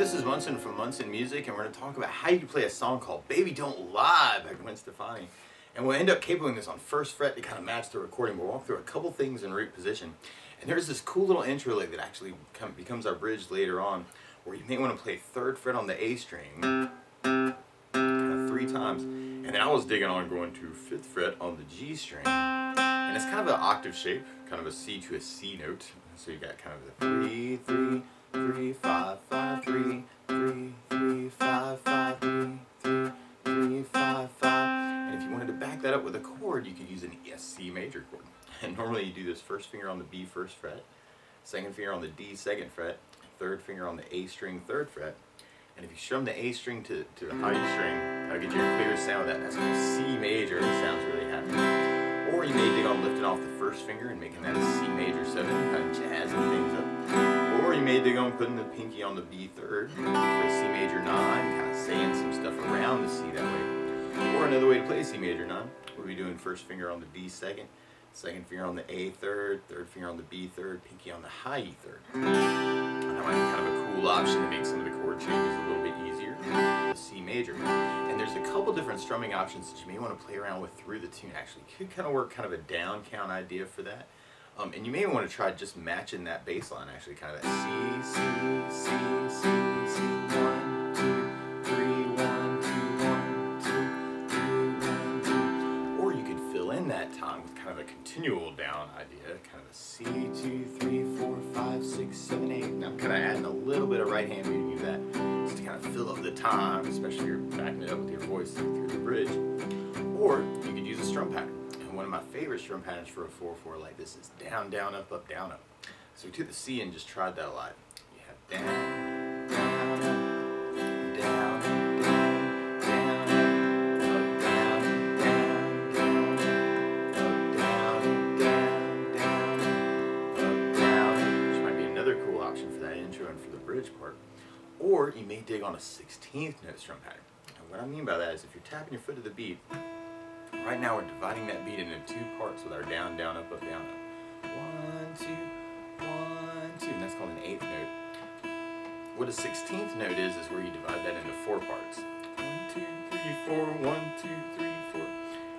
This is Munson from Munson Music, and we're going to talk about how you can play a song called Baby Don't Lie by Gwen Stefani. And we'll end up cabling this on first fret to kind of match the recording. We'll walk through a couple things in root position. And there's this cool little intro lick that actually becomes our bridge later on, where you may want to play 3rd fret on the A string, kind of 3 times. And then I was digging on going to 5th fret on the G string. And it's kind of an octave shape, kind of a C to a C note. So you got kind of the 3, 3, 3, 5, 5, 3, 3, 3, 5, 5, 3, 3, 3, 5, 5. And if you wanted to back that up with a chord, you could use an C major chord. And normally you do this 1st finger on the B 1st fret, 2nd finger on the D 2nd fret, 3rd finger on the A string 3rd fret. And if you strum the A string to the high E string, that'll get you a clear sound of that. That's called C major, and it sounds really happy. Or you may dig on lifting off the 1st finger and making that a C major 7, kind of jazzing things up. Or you may dig on putting the pinky on the B 3rd for a C major 9, kind of saying some stuff around the C that way. Or another way to play C major 9 would be doing 1st finger on the D 2nd, 2nd finger on the A 3rd, 3rd finger on the B 3rd, pinky on the high E 3rd. That might be kind of a cool option to make some of the chord changes a little bit easier. The C major. And there's a couple different strumming options that you may want to play around with through the tune. Actually, could kind of work kind of a down count idea for that. And you may want to try just matching that bass line, actually, kind of that C, C, C, C, C, 1, 2, 3, 1, 2, 1, 2, 3, 1, 2. Or you could fill in that time with kind of a continual down idea, kind of a C, 2, 3, 4, 5, 6, 7, 8. And I'm kind of adding a little bit of right hand muting to that, just to kind of fill up the time, especially if you're backing it up with your voice through the bridge. Or you could use a strum pattern. One of my favorite strum patterns for a 4/4 like this is down, down, up, up, down, up. So we took the C and just tried that a lot. You have down, down, down, down, down, up, down, down, down, up, down, down, down, up, down. Which might be another cool option for that intro and for the bridge part. Or you may dig on a 16th note strum pattern. And what I mean by that is if you're tapping your foot to the beat, right now we're dividing that beat into 2 parts with our down, down, up, down, up. 1, 2, 1, 2, and that's called an 8th note. What a 16th note is where you divide that into 4 parts. 1, 2, 3, 4, 1, 2, 3, 4.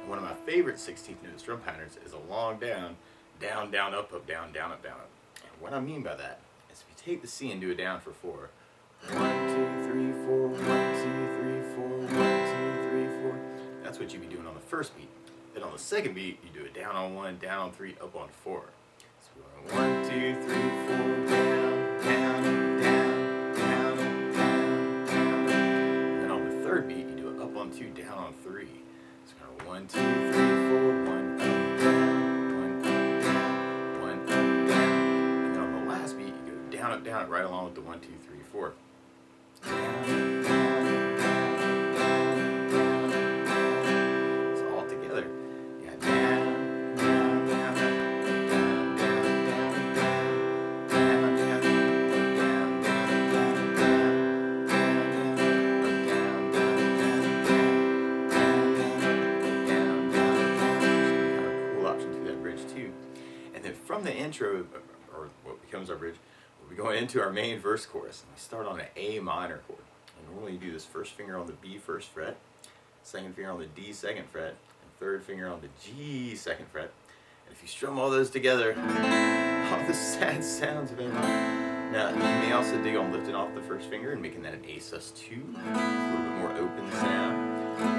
And one of my favorite 16th note strum patterns is a long down, down, down, up, down, down, up, down, up. And what I mean by that is if you take the C and do a down for 4, 1, 2, 3, 4, 1, 2, 3, 4, 1, 2, 3, 4. That's what you'd be doing on the 1st beat. Then on the 2nd beat, you do it down on 1, down on 3, up on 4. So we're going 1, 2, 3, 4, down, down, down, down, down, down. And then on the 3rd beat, you do it up on 2, down on 3. So kind of 1, 2, 3, 4, 1, up, down, 1, up, down, 1, up, down. And then on the last beat, you go down, up, right along with the 1, 2, 3, 4. Down, down. From the intro, or what becomes our bridge, we'll be going into our main verse chorus. And we start on an A minor chord. And normally you do this 1st finger on the B 1st fret, 2nd finger on the D 2nd fret, and 3rd finger on the G 2nd fret. And if you strum all those together, all the sad sounds of A minor. Now you may also dig on lifting off the 1st finger and making that an A sus2, a little bit more open sound.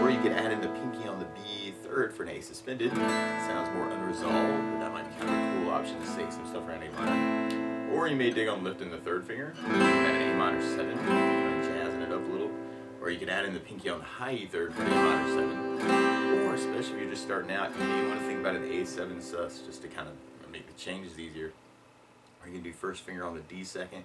Or you could add in the pinky on the B 3rd for an A suspended. Sounds more unresolved, but that might be kind of a cool option to say some stuff around A minor. Or you may dig on lifting the 3rd finger, and an A minor 7, kind of jazzing it up a little. Or you could add in the pinky on the high E 3rd for an A minor 7. Or especially if you're just starting out, you may want to think about an A7 sus just to kind of make the changes easier. Or you can do 1st finger on the D 2nd,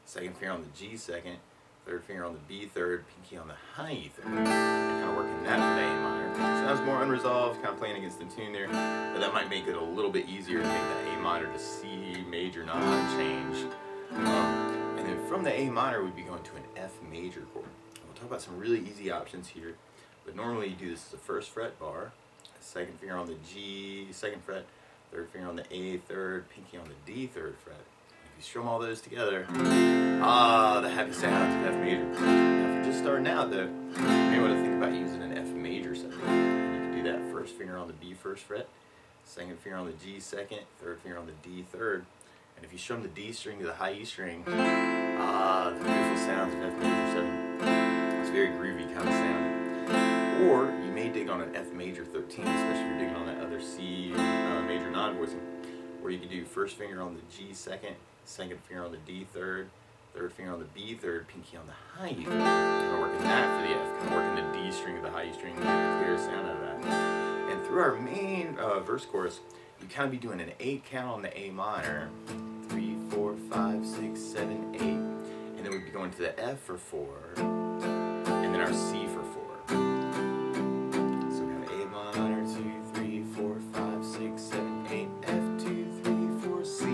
2nd finger on the G 2nd, third finger on the B third, pinky on the high E third. Kind of working that for the A minor. Sounds more unresolved, kind of playing against the tune there, but that might make it a little bit easier to make that A minor to C major non change. And then from the A minor, we'd be going to an F major chord. We'll talk about some really easy options here, but normally you do this as a first fret bar, second finger on the G, second fret, third finger on the A third, pinky on the D third fret. If you strum all those together, the happy sounds of F major. Now if you're just starting out though, you may want to think about using an F major second. You can do that first finger on the B first fret, second finger on the G second, third finger on the D third. And if you strum the D string to the high E string, the beautiful sounds of F major 7. It's very groovy kind of sound. Or you may dig on an F major 13, especially if you're digging on that other C major non-voicing, where you can do first finger on the G second, second finger on the D third, third finger on the B third, pinky on the high E third. Kind of working that for the F, kind of working the D string of the high E string to get a clear sound out of that. And through our main verse chorus, you kind of be doing an 8 count on the A minor, 3, 4, 5, 6, 7, 8, and then we'd be going to the F for 4, and then our C for 4. So we have A minor, 2, 3, 4, 5, 6, 7, 8, F, 2, 3, 4, C,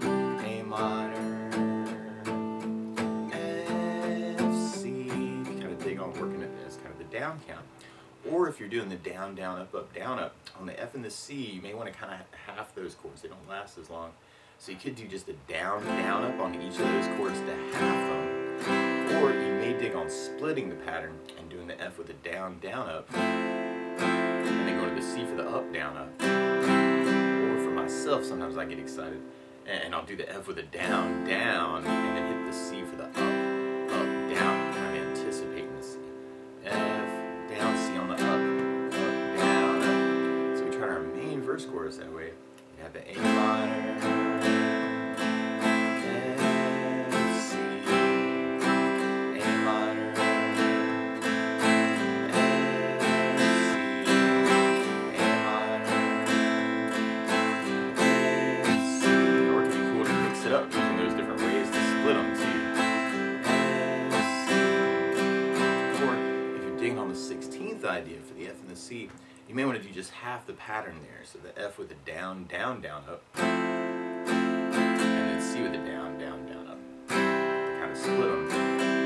A minor, F, C. You kind of dig on working it as kind of the down count. Or if you're doing the down, down, up, down, up, on the F and the C, you may want to kind of half those chords. They don't last as long. So you could do just a down, down, up on each of those chords to half them. Or you may dig on splitting the pattern and doing the F with a down, down, up, and then going to the C for the up, down, up. Or for myself, sometimes I get excited and I'll do the F with a down, down, and then hit the C for the up, down, kind of anticipating the C. F, down, C on the up, down, up. So we try our main verse chorus that way. You have the A minor, F, C, A minor, F, C, A minor, F, C. Or it could be cool to mix it up using those different ways to split them too. On the 16th idea for the F and the C, you may want to do just half the pattern there. So the F with the down, down, down, up, and then C with the down, down, down, up. Kind of split them.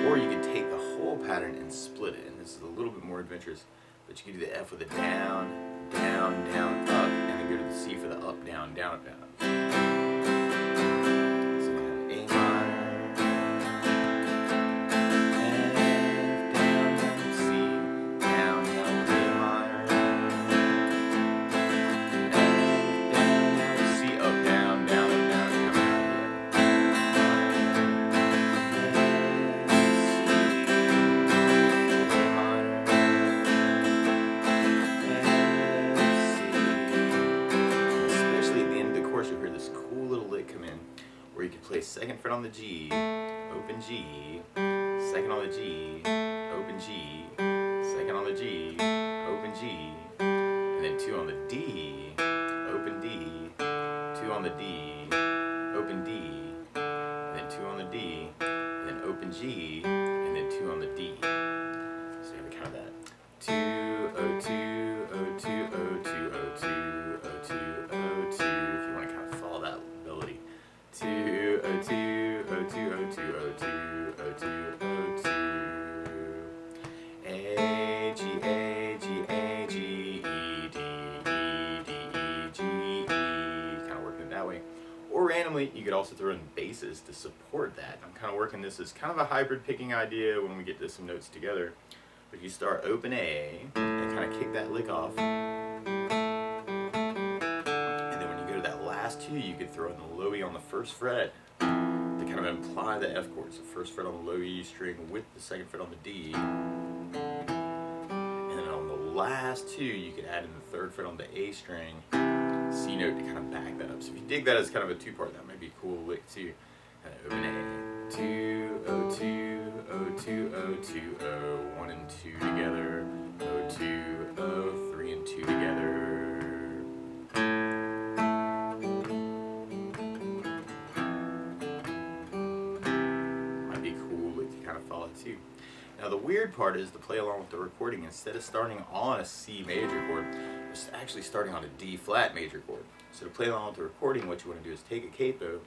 Or you could take the whole pattern and split it, and this is a little bit more adventurous, but you could do the F with the down, down, down, up, and then go to the C for the up, down, down, up, down, up. Second fret on the G, open G, second on the G, open G, second on the G, open G, and then 2 on the D, open D, 2 on the D, open D, and then 2 on the D, then open G, and then 2 on the D. So you have kind of that 2, O, 2, O, 2, O, 2, O, 2, O, 2, O, 2, if you want to kind of follow that melody. 2, O, 2, O, 2, O, 2, O, 2, O, 2, O, 2. A, G, A, G, A, G, E, D, E, D, E, G, E. Kind of working it that way. Or randomly, you could also throw in basses to support that. I'm kind of working this as kind of a hybrid picking idea when we get to some notes together. But you start open A and kind of kick that lick off. Last 2, you could throw in the low E on the first fret to kind of imply the F chord. So first fret on the low E string with the second fret on the D. And then on the last 2, you could add in the third fret on the A string, C note to kind of back that up. So if you dig that as kind of a 2-part, that might be a cool lick too. Open A, 2, O, 2, O, 2, O, 2, O, 1 and 2 together, O, 2, O, 3 and 2 together. too. Now the weird part is to play along with the recording, instead of starting on a C major chord, you're actually starting on a D flat major chord. So to play along with the recording, what you want to do is take a capo,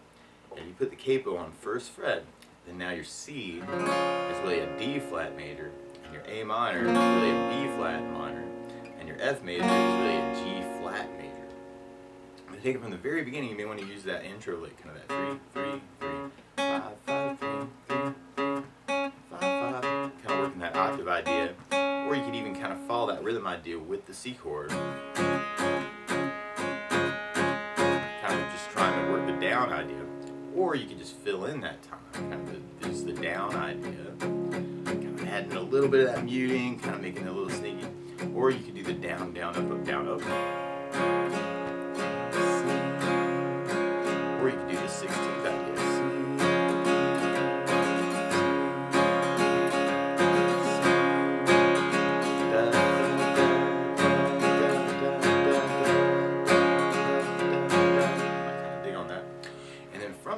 and you put the capo on first fret, then now your C is really a D flat major, and your A minor is really a B flat minor, and your F major is really a G flat major. I'm going to take it from the very beginning. You may want to use that intro lick, kind of that 3, 3, 3, 5, 5, 3, 3, 3, 5, 5, kind of working that octave idea, or you could even kind of follow that rhythm idea with the C chord, kind of just trying to work the down idea. Or you could just fill in that time, kind of just the down idea, kind of adding a little bit of that muting, kind of making it a little sneaky. Or you could do the down, down, up, down, up. Or you could do the 16th idea.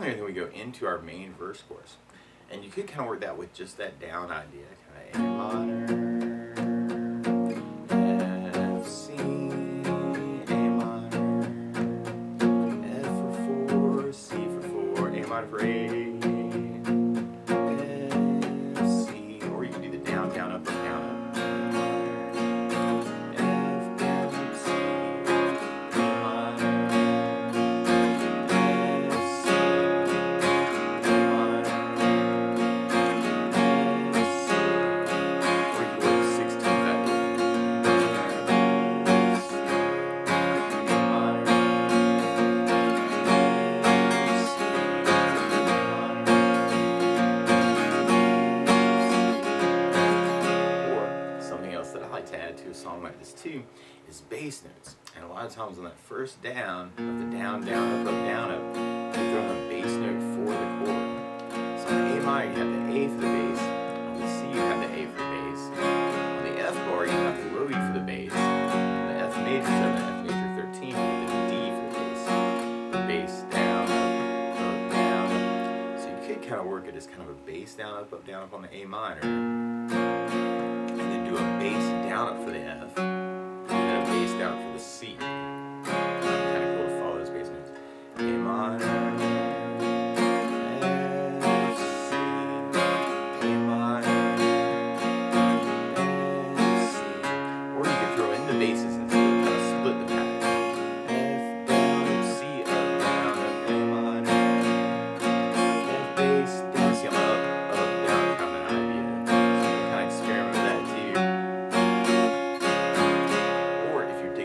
Then we go into our main verse chorus, and you could kind of work that with just that down idea, kind of A minor, F, C, A minor, F for 4, C for 4, A minor for 8, F, C, or you can do the down, down, up, down, up. Like this too is bass notes, and a lot of times on that first down of the down, down, up, down, up, you're throwing a bass note for the chord. So on the A minor you have the A for the bass, on the C you have the A for the bass, on the F bar you have the low E for the bass, on the F major 7, F major 13 you have the D for the bass down, up, down, up. So you could kind of work it as kind of a bass down, up, down, up on the A minor, and then do a bass down up for the F, and then a bass down for the C. Kind of cool to follow those bass notes. A minor, F, C, A minor, F, C. Or you could throw in the basses and kind of split the pattern. F down, C up, down, A minor, F bass, down, C up, down, kind of an idea. So you can kind of experiment with that too.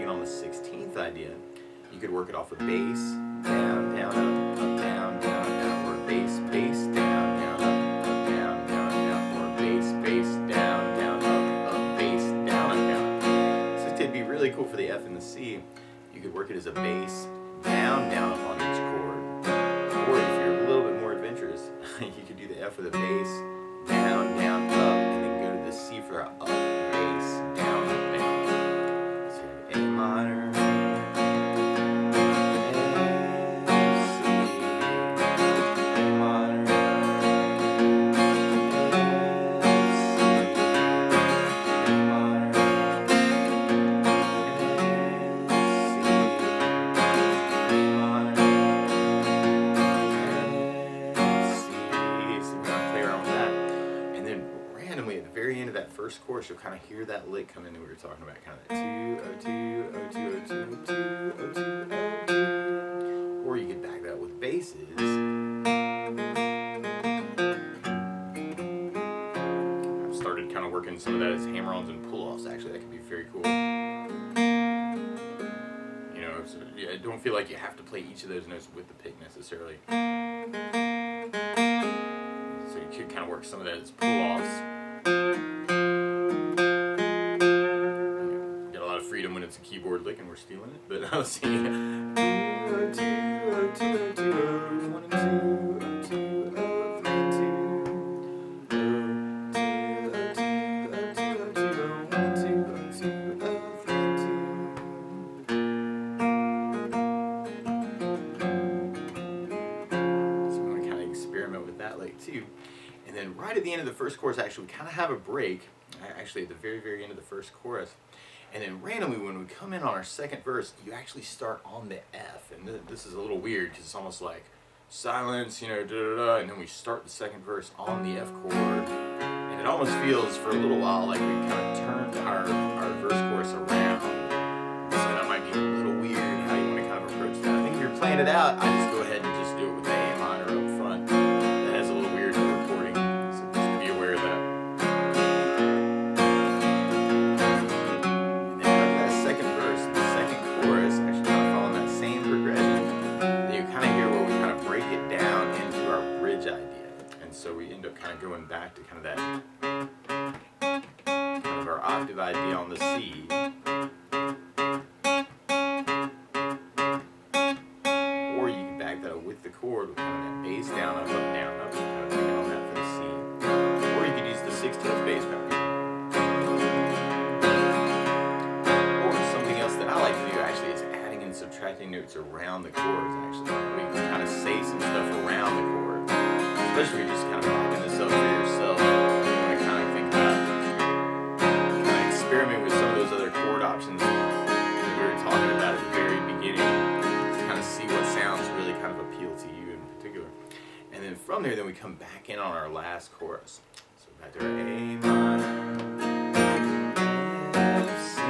On the 16th idea, you could work it off a bass, down, down, up, down, down, down, or bass, bass, down, down, up, down, down, down, or bass, bass, down, down, up, bass, down, down. So it'd be really cool for the F and the C. You could work it as a bass, down, down, up on each chord. Or if you're a little bit more adventurous, you could do the F for the bass, down, down, up, and then go to the C for up, bass, down, up, down. A minor, F, C, A minor, F, C, A minor, F, C, A minor, F, C. So we're going to play around with that. And then randomly at the very end of that first chorus, you'll kind of hear that lick come in that we were talking about, kind of that 2, 0, 2, 0, 2, 0, 2, 0, 2, 0, 2. Or you could back that up with basses. I've started kind of working some of that as hammer-ons and pull-offs. Actually, that could be very cool. You know, so, yeah, don't feel like you have to play each of those notes with the pick necessarily. So you could kind of work some of that as pull-offs. Freedom when it's a keyboard lick and we're stealing it, but I'll see. 2, 0, 2, 0, 2, 0, 2, 0, 1 and 2, 0, 2, 0, 3 and 2, 0, 2, 0, 2, 0, 2, 0, 2, 0, 1 and 2, 0, 2, 0, 3 and 2. So I'm going to kind of experiment with that lick too. And then right at the end of the first chorus, actually, we kind of have a break, actually at the very, very end of the first chorus. And then randomly, when we come in on our second verse, you actually start on the F. And this is a little weird because it's almost like silence, you know, da-da-da, and then we start the second verse on the F chord. And it almost feels for a little while like we kind of turned our verse chorus around. So that might be a little weird how you want to kind of approach that. I think if you're playing it out, I just go ahead and just do it with the A minor up front. That has a little weird in the recording, so just be aware of that. And then after that second verse, the second chorus, actually kind of following that same progression, then you kind of hear where we kind of break it down into our bridge idea. And so we end up kind of going back to kind of that, kind of our octave idea on the C. Or you can back that up with the chord with kind of that bass down, up, down, up, kind of picking on that for the C. Or you could use the 16th bass pattern. Or something else that I like to do actually is adding and subtracting notes around the chords actually. We can kind of say some stuff around the chords. Especially if you're just kind of backing this up for yourself. You want to kind of think about, kind of experiment with some of those other chord options that we were talking about at the very beginning. To kind of see what sounds really kind of appeal to you in particular. And then from there, then we come back in on our last chorus. So back to our A minor, F, C,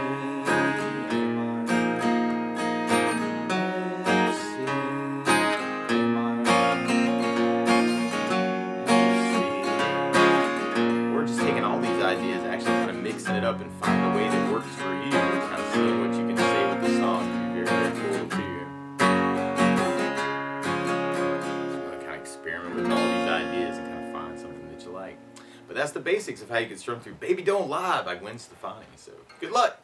ideas, actually kind of mixing it up and find a way that works for you, and kind of seeing what you can say with the song. It'll be very, very cool too. So you want to kind of experiment with all these ideas and kind of find something that you like. But that's the basics of how you can strum through Baby Don't Lie by Gwen Stefani. So good luck!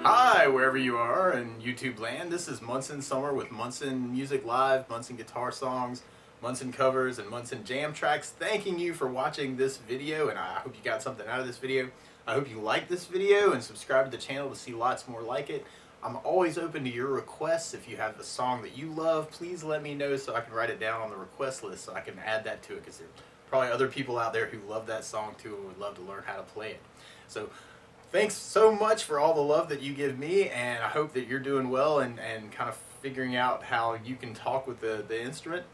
Hi, wherever you are in YouTube land. This is Munson Summer with Munson Music Live, Munson Guitar Songs, Munson Covers, and Munson Jam Tracks. Thanking you for watching this video, and I hope you got something out of this video. I hope you liked this video and subscribe to the channel to see lots more like it. I'm always open to your requests. If you have a song that you love, please let me know so I can write it down on the request list so I can add that to it, because there's probably other people out there who love that song too and would love to learn how to play it. So thanks so much for all the love that you give me, and I hope that you're doing well and kind of figuring out how you can talk with the instrument.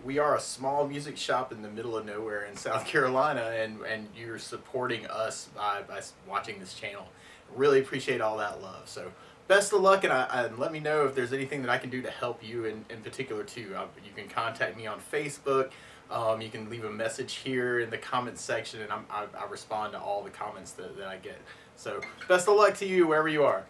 We are a small music shop in the middle of nowhere in South Carolina, and you're supporting us by watching this channel. Really appreciate all that love. So best of luck, and let me know if there's anything that I can do to help you in particular too. You can contact me on Facebook. You can leave a message here in the comments section, and I respond to all the comments that I get. So best of luck to you wherever you are.